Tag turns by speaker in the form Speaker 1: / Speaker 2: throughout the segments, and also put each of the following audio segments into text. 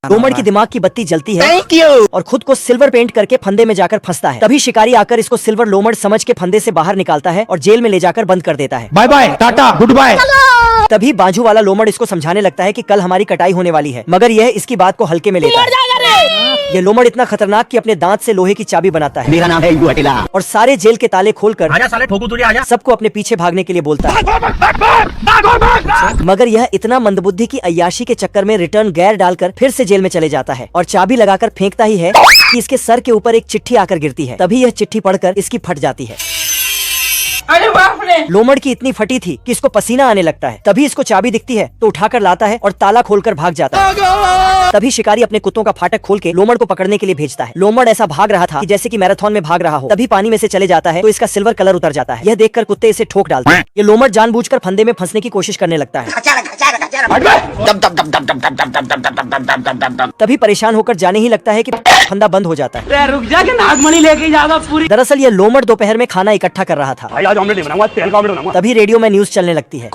Speaker 1: लोमड़ की दिमाग की बत्ती जलती है और खुद को सिल्वर पेंट करके फंदे में जाकर फंसता है। तभी शिकारी आकर इसको सिल्वर लोमड़ समझ के फंदे से बाहर निकालता है और जेल में ले जाकर बंद कर देता है।
Speaker 2: Bye bye ta-ta good bye.
Speaker 1: तभी बाजू वाला लोमड़ इसको समझाने लगता है कि कल हमारी कटाई होने वाली है, मगर यह इसकी बात को हल्के में लेता है। यह लोमड़ इतना खतरनाक कि अपने दांत से लोहे की चाबी बनाता है।
Speaker 2: मेरा नाम है इब्बू हटेला।
Speaker 1: और सारे जेल के ताले खोलकर
Speaker 2: आजा साले ठोकू तुझे आजा।
Speaker 1: सबको अपने पीछे भागने के लिए बोलता है। मगर यह इतना मंदबुद्धि की अय्याशी के चक्कर में रिटर्न गैर डालकर फिर से जेल में चले जाता है और चाबी लगाकर फेंकता ही है कि इसके सर के ऊपर एक चिट्ठी आकर गिरती है। तभी यह चिट्ठी पढ़कर इसकी फट जाती है।
Speaker 3: अरे बाप रे!
Speaker 1: लोमड़ की इतनी फटी थी कि इसको पसीना आने लगता है। तभी इसको चाबी दिखती है तो उठाकर लाता है और ताला खोलकर भाग जाता है। तभी शिकारी अपने कुत्तों का फाटक खोल के लोमड़ को पकड़ने के लिए भेजता है। लोमड़ ऐसा भाग रहा था कि जैसे कि मैराथन में भाग रहा हो। तभी पानी में से चले जाता है तो इसका सिल्वर कलर उतर जाता है। यह देखकर कुत्ते इसे ठोक डालते हैं। ये लोमड़ जानबूझकर फंदे में फंसने की कोशिश करने लगता है। तभी परेशान होकर जाने ही लगता है कि फंदा बंद हो जाता है।
Speaker 3: रुक जा के नागमणि लेके जाएगा पूरी।
Speaker 1: दरअसल यह लोमड़ दोपहर में खाना इकट्ठा कर रहा था।
Speaker 2: आज ऑमलेट नहीं बनाऊंगा, तेल का ऑमलेट बनाऊंगा।
Speaker 1: तभी रेडियो में न्यूज चलने लगती है।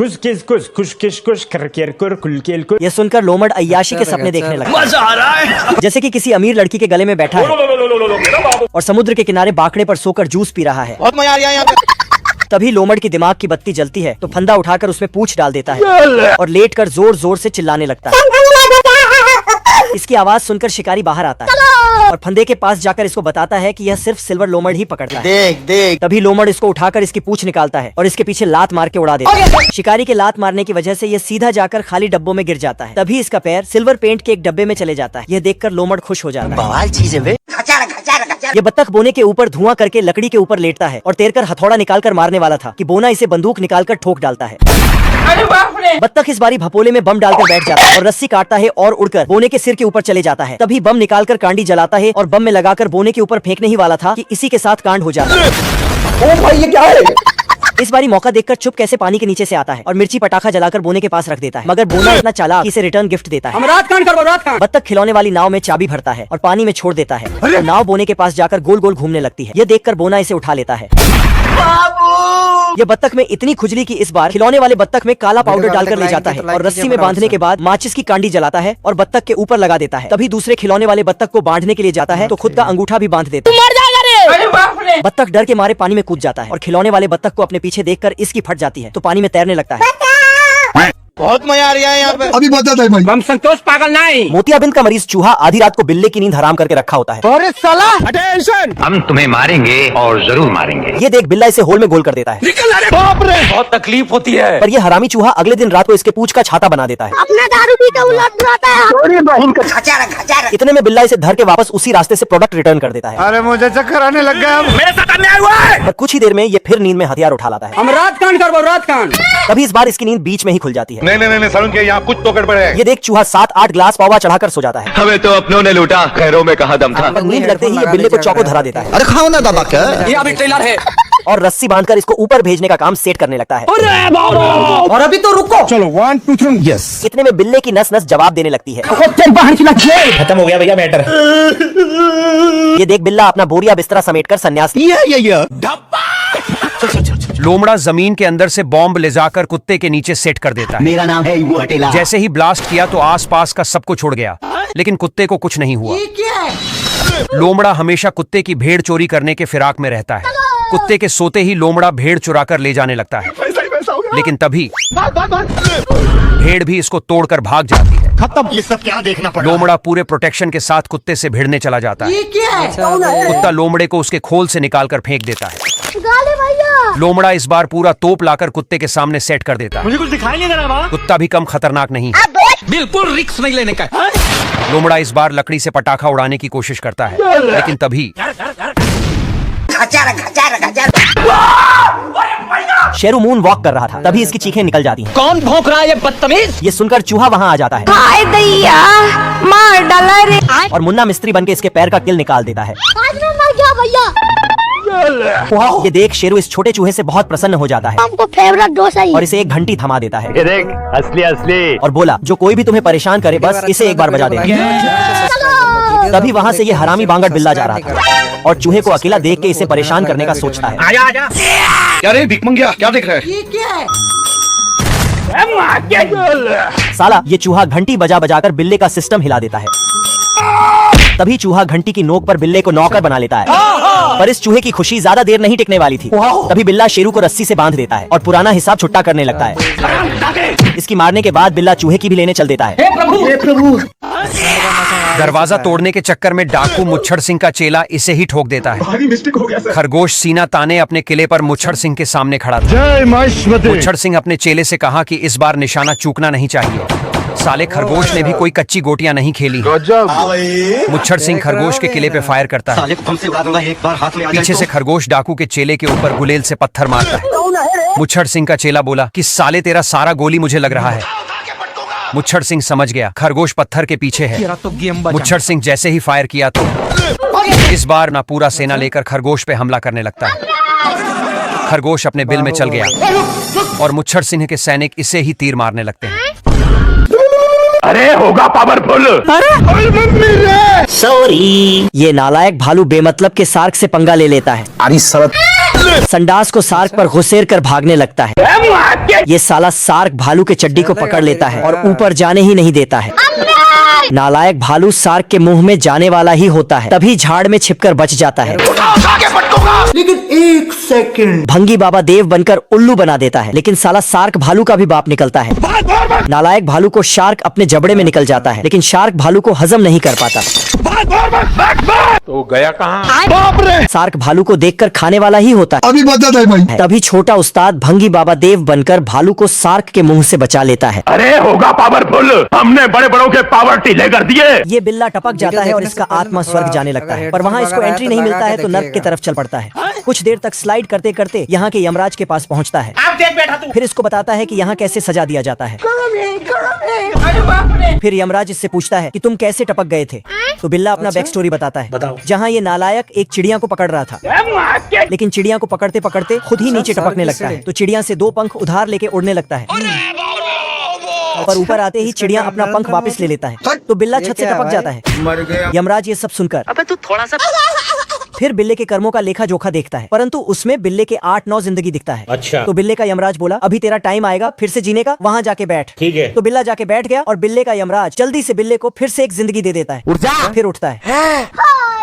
Speaker 1: यह सुनकर लोमड़ अय्याशी के सपने देखने लगता है।
Speaker 2: मजा आ रहा है।
Speaker 1: जैसे कि किसी अमीर लड़की के गले में बैठा है और समुद्र के किनारे बाकड़े पर सोकर जूस पी रहा है।
Speaker 2: बहुत मजा आ रहा है यहाँ पे।
Speaker 1: तभी लोमड़ की दिमाग की बत्ती जलती है तो फंदा उठाकर उसमें पूंछ डाल देता है और लेटकर जोर जोर से चिल्लाने लगता है। इसकी आवाज सुनकर शिकारी बाहर आता है और फंदे के पास जाकर इसको बताता है कि यह सिर्फ सिल्वर लोमड़ ही पकड़ता है।
Speaker 2: देख
Speaker 1: तभी लोमड़ इसको उठाकर इसकी पूंछ निकालता है और इसके पीछे लात मार के उड़ा देता है। शिकारी के लात मारने की वजह से यह सीधा जाकर खाली डब्बों में गिर जाता है। तभी इसका पैर सिल्वर पेंट के एक डब्बे में चले जाता है। यह देखकर लोमड़ खुश हो जाता है।
Speaker 2: बवाल चीज है बे।
Speaker 1: ये बत्तख बोने के ऊपर धुआं करके लकड़ी के ऊपर लेटता है और तैरकर हथौड़ा निकालकर मारने वाला था कि बोना इसे बंदूक निकालकर ठोक डालता है।
Speaker 3: अरे बाप रे!
Speaker 1: बत्तख इस बारी भपोले में बम डालकर बैठ जाता है और रस्सी काटता है और उड़कर बोने के सिर के ऊपर चले जाता है। तभी बम निकालकर कांडी जलाता है और बम में लगाकर बोने के ऊपर फेंकने ही वाला था कि इसी के साथ कांड हो जाता है।
Speaker 2: ओ भाई ये क्या है?
Speaker 1: इस बारी मौका देखकर चुप कैसे पानी के नीचे से आता है और मिर्ची पटाखा जलाकर बोने के पास रख देता है। मगर बोना इतना चालाक कि इसे रिटर्न गिफ्ट देता है। बत्तख खिलौने वाली नाव में चाबी भरता है और पानी में छोड़ देता है और नाव बोने के पास जाकर गोल गोल घूमने लगती है। यह देखकर बोना इसे उठा लेता है। ये बत्तख में इतनी खुजली की इस बार खिलौने वाले बत्तख में काला पाउडर डालकर ले जाता है और रस्सी में बांधने के बाद माचिस की कांडी जलाता है और बत्तख के ऊपर लगा देता है। तभी दूसरे खिलौने वाले बत्तख को बांधने के लिए जाता है तो खुद का अंगूठा भी बांध देता है।
Speaker 3: अरे बाप रे!
Speaker 1: बत्तख डर के मारे पानी में कूद जाता है और खिलौने वाले बत्तख को अपने पीछे देखकर इसकी फट जाती है तो पानी में तैरने लगता है।
Speaker 2: बहुत मजा आ रहा है यहाँ पे।
Speaker 4: अभी बता दे भाई।
Speaker 3: हम संतोष पागल नहीं।
Speaker 1: मोतियाबिंद का मरीज चूहा आधी रात को बिल्ले की नींद हराम करके रखा होता है।
Speaker 2: अरे साला अटेंशन।
Speaker 5: हम तुम्हें मारेंगे और जरूर मारेंगे।
Speaker 1: ये देख बिल्ला इसे होल में गोल कर देता है।
Speaker 2: बाप रे।
Speaker 5: बहुत तकलीफ होती है।
Speaker 1: पर ये हरामी चूहा अगले दिन रात को इसके पूंछ का छाता बना देता है।
Speaker 6: अपना दारू पी के उलट आता है।
Speaker 1: इतने में बिल्ला इसे धर के वापस उसी रास्ते से प्रोडक्ट रिटर्न कर देता है।
Speaker 2: अरे मुझे चक्कर आने लग गया। मेरे साथ अन्याय हुआ है।
Speaker 1: पर कुछ ही देर में ये फिर नींद में हथियार उठा लाता है।
Speaker 3: हम रात कांड करबो रात कांड।
Speaker 1: तभी इस बार इसकी नींद बीच में ही खुल जाती है।
Speaker 5: नहीं सरुण के यहाँ कुछ तो गड़बड़ है।
Speaker 1: ये देख चूहा 7-8 ग्लास पावा चढ़ाकर सो जाता है।
Speaker 5: हमें तो अपनों ने लूटा, खैरों में कहा दम था।
Speaker 1: पर नींद लगते ही ये बिल्ले को चौको धरा देता है।
Speaker 2: अरे खाओ ना दादा क्या?
Speaker 3: ये अभी ट्रेलर है।
Speaker 1: और रस्सी बांधकर इसको ऊपर भेजने का काम सेट करने लगता है।
Speaker 3: और अभी तो रुको।
Speaker 2: चलो 1 2 3 यस।
Speaker 1: इतने में बिल्ले की नस नस जवाब देने लगती है।
Speaker 2: खत्म हो गया भैया मैटर।
Speaker 1: ये देख बिल्ला अपना बोरिया बिस्तरा समेटकर संन्यास।
Speaker 7: लोमड़ा जमीन के अंदर से बॉम्ब ले जाकर कुत्ते के नीचे सेट कर देता है।
Speaker 2: मेरा नाम है इब्बू हटेला।
Speaker 7: जैसे ही ब्लास्ट किया तो आसपास का सब कुछ उड़ गया, लेकिन कुत्ते को कुछ नहीं हुआ।
Speaker 3: ये क्या है?
Speaker 7: लोमड़ा हमेशा कुत्ते की भेड़ चोरी करने के फिराक में रहता है। कुत्ते के सोते ही लोमड़ा भेड़ चुरा कर ले जाने लगता है, लेकिन तभी भेड़ भी इसको तोड़कर भाग जाती है।
Speaker 2: खत्म। ये सब क्या देखना पड़ा?
Speaker 7: लोमड़ा पूरे प्रोटेक्शन के साथ कुत्ते से भिड़ने चला जाता है।
Speaker 3: ये क्या है?
Speaker 7: कुत्ता लोमड़े को उसके खोल से निकालकर फेंक देता है।
Speaker 6: गाले भैया।
Speaker 7: लोमड़ा इस बार पूरा तोप लाकर कुत्ते के सामने सेट कर देता है।
Speaker 2: मुझे कुछ दिखाई नहीं दे रहा।
Speaker 7: कुत्ता भी कम खतरनाक नहीं है।
Speaker 3: बिल्कुल रिस्क नहीं लेने का।
Speaker 7: लोमड़ा इस बार लकड़ी से पटाखा उड़ाने की कोशिश करता है, लेकिन तभी
Speaker 1: शेरू मून वॉक कर रहा था। तभी इसकी चीखें निकल जाती हैं।
Speaker 3: कौन भौंक रहा है ये बदतमीज?
Speaker 1: ये सुनकर चूहा वहाँ आ जाता है
Speaker 6: हाय दैया मार डाला रे।
Speaker 1: और मुन्ना मिस्त्री बनके इसके पैर का किल निकाल देता है।
Speaker 6: आज मैं मर गया भैया।
Speaker 1: ये देख शेरू इस छोटे चूहे से बहुत प्रसन्न हो जाता है
Speaker 6: हमको फेवरेट डोसा ही।
Speaker 1: और इसे एक घंटी थमा देता है
Speaker 5: ये देख असली
Speaker 1: और बोला जो कोई भी तुम्हें परेशान करे बस इसे एक बार बजा देना। तभी वहाँ से ये हरामी बांगड़ बिल्ला जा रहा था और चूहे को अकेला देख के इसे परेशान करने का सोचता है।
Speaker 2: आजा। क्या रे भिख मंगिया क्या देख रहा है?
Speaker 3: ये क्या है?
Speaker 1: साला ये चूहा घंटी बजा बजाकर बिल्ले का सिस्टम हिला देता है। तभी चूहा घंटी की नोक पर बिल्ले को नौकर बना लेता है। पर इस चूहे की खुशी ज्यादा देर नहीं टिकने वाली थी। तभी बिल्ला शेरू को रस्सी से बांध देता है और पुराना हिसाब छुट्टा करने लगता है। इसकी मारने के बाद बिल्ला चूहे की भी लेने चल देता है।
Speaker 7: दरवाजा तोड़ने के चक्कर में डाकू मुच्छड़ सिंह का चेला इसे ही ठोक देता है। खरगोश सीना ताने अपने किले पर मुच्छड़ सिंह के सामने खड़ा था। मुच्छड़ सिंह अपने चेले से कहा कि इस बार निशाना चूकना नहीं चाहिए। साले खरगोश ने भी कोई कच्ची गोटियां नहीं खेली। मुच्छड़ सिंह खरगोश के किले पे फायर करता है। पीछे से खरगोश डाकू के चेले के ऊपर गुलेल से पत्थर मारता है। मुच्छड़ सिंह का चेला बोला कि साले तेरा सारा गोली मुझे लग रहा है। मुच्छड़ सिंह समझ गया खरगोश पत्थर के पीछे है। मुच्छड़ सिंह जैसे ही फायर किया तो इस बार ना पूरा सेना लेकर खरगोश पे हमला करने लगता है। खरगोश अपने बिल में चल गया और मुच्छड़ सिंह के सैनिक इसे ही तीर मारने लगते हैं।
Speaker 5: अरे होगा पावरफुल।
Speaker 1: सॉरी। ये नालायक भालू बेमतलब के सार्क से पंगा ले लेता है। संडास को सार्क पर घुसेर कर भागने लगता है। ये साला सार्क भालू के चड्डी को पकड़ लेता है और ऊपर जाने ही नहीं देता है। नालायक भालू सार्क के मुंह में जाने वाला ही होता है, तभी झाड़ में छिपकर बच जाता है।
Speaker 2: लेकिन एक सेकंड,
Speaker 1: भंगी बाबा देव बनकर उल्लू बना देता है, लेकिन साला सार्क भालू का भी बाप निकलता है। नालायक भालू को शार्क अपने जबड़े में निकल जाता है, लेकिन शार्क भालू को हजम नहीं कर पाता।
Speaker 5: तो गया कहाँ?
Speaker 1: सार्क भालू को देखकर खाने वाला ही होता है।
Speaker 2: अभी बता दे भाई।
Speaker 1: तभी छोटा उस्ताद भंगी बाबा देव बनकर भालू को सार्क के मुंह से बचा लेता है।
Speaker 5: अरे होगा पावरफुल। हमने बड़े बड़ों के पावर ढीले कर दिए।
Speaker 1: ये बिल्ला टपक जाता है और इसका आत्मा स्वर्ग जाने लगता है, पर वहाँ इसको एंट्री नहीं मिलता है तो नर्क की तरफ चल पड़ता है। कुछ देर तक स्लाइड करते करते यहाँ के यमराज के पास पहुँचता है। फिर इसको बताता है कि यहाँ कैसे सजा दिया जाता है। फिर यमराज इससे पूछता है कि तुम कैसे टपक गए थे। तो बिल्ला अपना बैक स्टोरी बताता है, जहाँ ये नालायक एक चिड़िया को पकड़ रहा था, लेकिन चिड़िया को पकड़ते पकड़ते खुद ही नीचे टपकने लगता है। तो चिड़िया से 2 पंख उधार लेके उड़ने लगता है, पर ऊपर आते ही चिड़िया अपना पंख वापस ले लेता है। तो बिल्ला छत से टपक जाता है। यमराज ये सब सुनकर अबे तू थोड़ा सा फिर बिल्ले के कर्मों का लेखा जोखा देखता है, परंतु उसमें बिल्ले के 8-9 जिंदगी दिखता है।
Speaker 5: अच्छा।
Speaker 1: तो बिल्ले का यमराज बोला अभी तेरा टाइम आएगा फिर से जीने का, वहाँ जाके बैठ।
Speaker 5: ठीक है।
Speaker 1: तो बिल्ला जाके बैठ गया और बिल्ले का यमराज जल्दी से बिल्ले को फिर से एक जिंदगी दे देता है। फिर उठता है।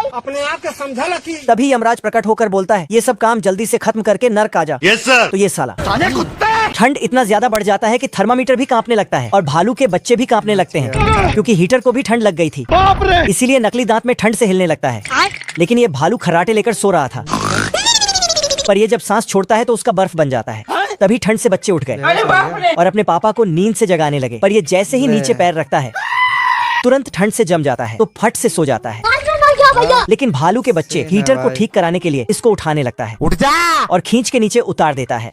Speaker 2: अपने आप को समझा ला कि
Speaker 1: तभी यमराज प्रकट होकर बोलता है ये सब काम जल्दी से खत्म करके नर्क आ जा।
Speaker 2: Yes sir.
Speaker 1: तो ये साला ठंड इतना ज्यादा बढ़ जाता है कि थर्मामीटर भी कांपने लगता है और भालू के बच्चे भी कांपने लगते हैं, क्योंकि हीटर को भी ठंड लग गई थी। इसीलिए नकली दांत में ठंड से हिलने लगता है। लेकिन ये भालू खर्राटे लेकर सो रहा था, पर ये जब सांस छोड़ता है तो उसका बर्फ बन जाता है। तभी ठंड से बच्चे उठ गए और अपने पापा को नींद से जगाने लगे, पर ये जैसे ही नीचे पैर रखता है तुरंत ठंड से जम जाता है, तो फट से सो जाता है। लेकिन भालू के बच्चे हीटर को ठीक कराने के लिए इसको उठाने लगता है, उठ जा, और खींच के नीचे उतार देता है।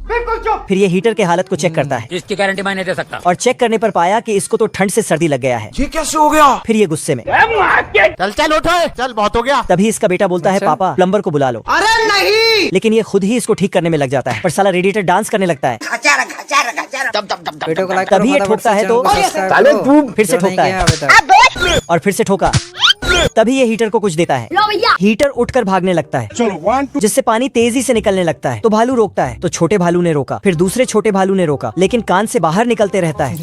Speaker 1: फिर ये हीटर के हालत को चेक करता है।
Speaker 3: इसकी गारंटी मैं नहीं दे सकता।
Speaker 1: और चेक करने पर पाया कि इसको तो ठंड से सर्दी लग गया है।
Speaker 2: ये कैसे हो गया?
Speaker 1: फिर ये गुस्से में
Speaker 2: चल उठ, चल बहुत हो गया।
Speaker 1: तभी इसका बेटा बोलता है पापा प्लम्बर को बुला लो।
Speaker 2: अरे नहीं।
Speaker 1: लेकिन ये खुद ही इसको ठीक करने में लग जाता है, पर साला रेडिएटर डांस करने लगता है। तभी ये ठोकता है तो फिर से ठोकता है और फिर से ठोका। तभी ये हीटर को कुछ देता है।
Speaker 6: लो भैया।
Speaker 1: हीटर उठकर भागने लगता है, जिससे पानी तेजी से निकलने लगता है। तो भालू रोकता है, तो छोटे भालू ने रोका, फिर दूसरे छोटे भालू ने रोका, लेकिन कान से बाहर निकलते रहता है।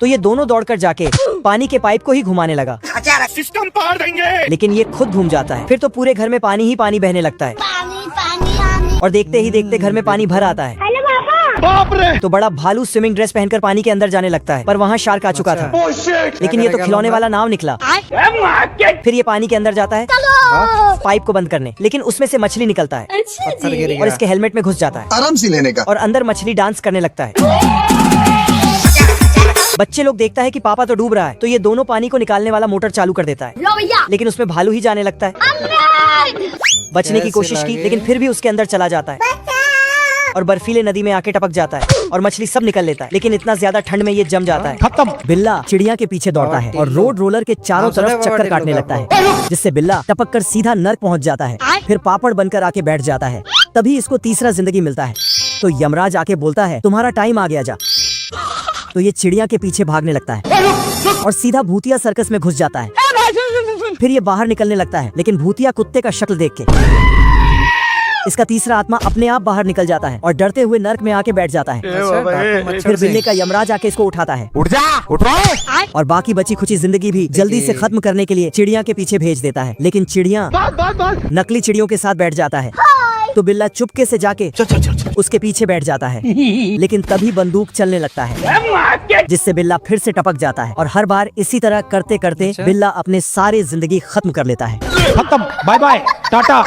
Speaker 1: तो ये दोनों दौड़कर जाके पानी के पाइप को ही घुमाने लगा,
Speaker 5: सिस्टम पार देंगे।
Speaker 1: लेकिन ये खुद घूम जाता है। फिर तो पूरे घर में पानी ही पानी बहने लगता है और देखते ही देखते घर में पानी भर आता है।
Speaker 2: बाप रे।
Speaker 1: तो बड़ा भालू स्विमिंग ड्रेस पहनकर पानी के अंदर जाने लगता है, पर वहाँ शार्क आ चुका था। लेकिन ये तो खिलौने वाला नाव निकला। फिर ये पानी के अंदर जाता है पाइप को बंद करने, लेकिन उसमें से मछली निकलता है और इसके हेलमेट में घुस जाता है
Speaker 2: आराम से लेने का।
Speaker 1: और अंदर मछली डांस करने लगता है। बच्चे लोग देखता है कि पापा तो डूब रहा है, तो ये दोनों पानी को निकालने वाला मोटर चालू कर देता है,
Speaker 6: लो भैया।
Speaker 1: लेकिन उसमें भालू ही जाने लगता है। बचने की कोशिश की, लेकिन फिर भी उसके अंदर चला जाता है और बर्फीले नदी में आके टपक जाता है और मछली सब निकल लेता है। लेकिन इतना ज्यादा ठंड में ये जम जाता है। खत्म। बिल्ला चिड़िया के पीछे दौड़ता है और रोड रोलर के चारों तरफ चक्कर काटने लगता है, जिससे बिल्ला टपक कर सीधा नर्क पहुंच जाता है। फिर पापड़ बनकर आके बैठ जाता है। तभी इसको तीसरा जिंदगी मिलता है। तो यमराज आके बोलता है तुम्हारा टाइम आ गया, जा। तो ये चिड़िया के पीछे भागने लगता है और सीधा भूतिया सर्कस में घुस जाता है। फिर ये बाहर निकलने लगता है, लेकिन भूतिया कुत्ते का शक्ल देख के इसका तीसरा आत्मा अपने आप बाहर निकल जाता है और डरते हुए नर्क में आके बैठ जाता है। फिर बिल्ली का यमराज आके इसको उठाता है
Speaker 2: उठ जा, उठो।
Speaker 1: और बाकी बची खुची जिंदगी भी जल्दी से खत्म करने के लिए चिड़िया के पीछे भेज देता है। लेकिन चिड़िया नकली चिड़ियों के साथ बैठ जाता है तो बिल्ला चुपके से जाके उसके पीछे बैठ जाता है। लेकिन तभी बंदूक चलने लगता है जिससे बिल्ला फिर से टपक जाता है और हर बार इसी तरह करते करते बिल्ला अपने सारे जिंदगी खत्म कर लेता है।
Speaker 2: खत्म, बाय बाय, टाटा।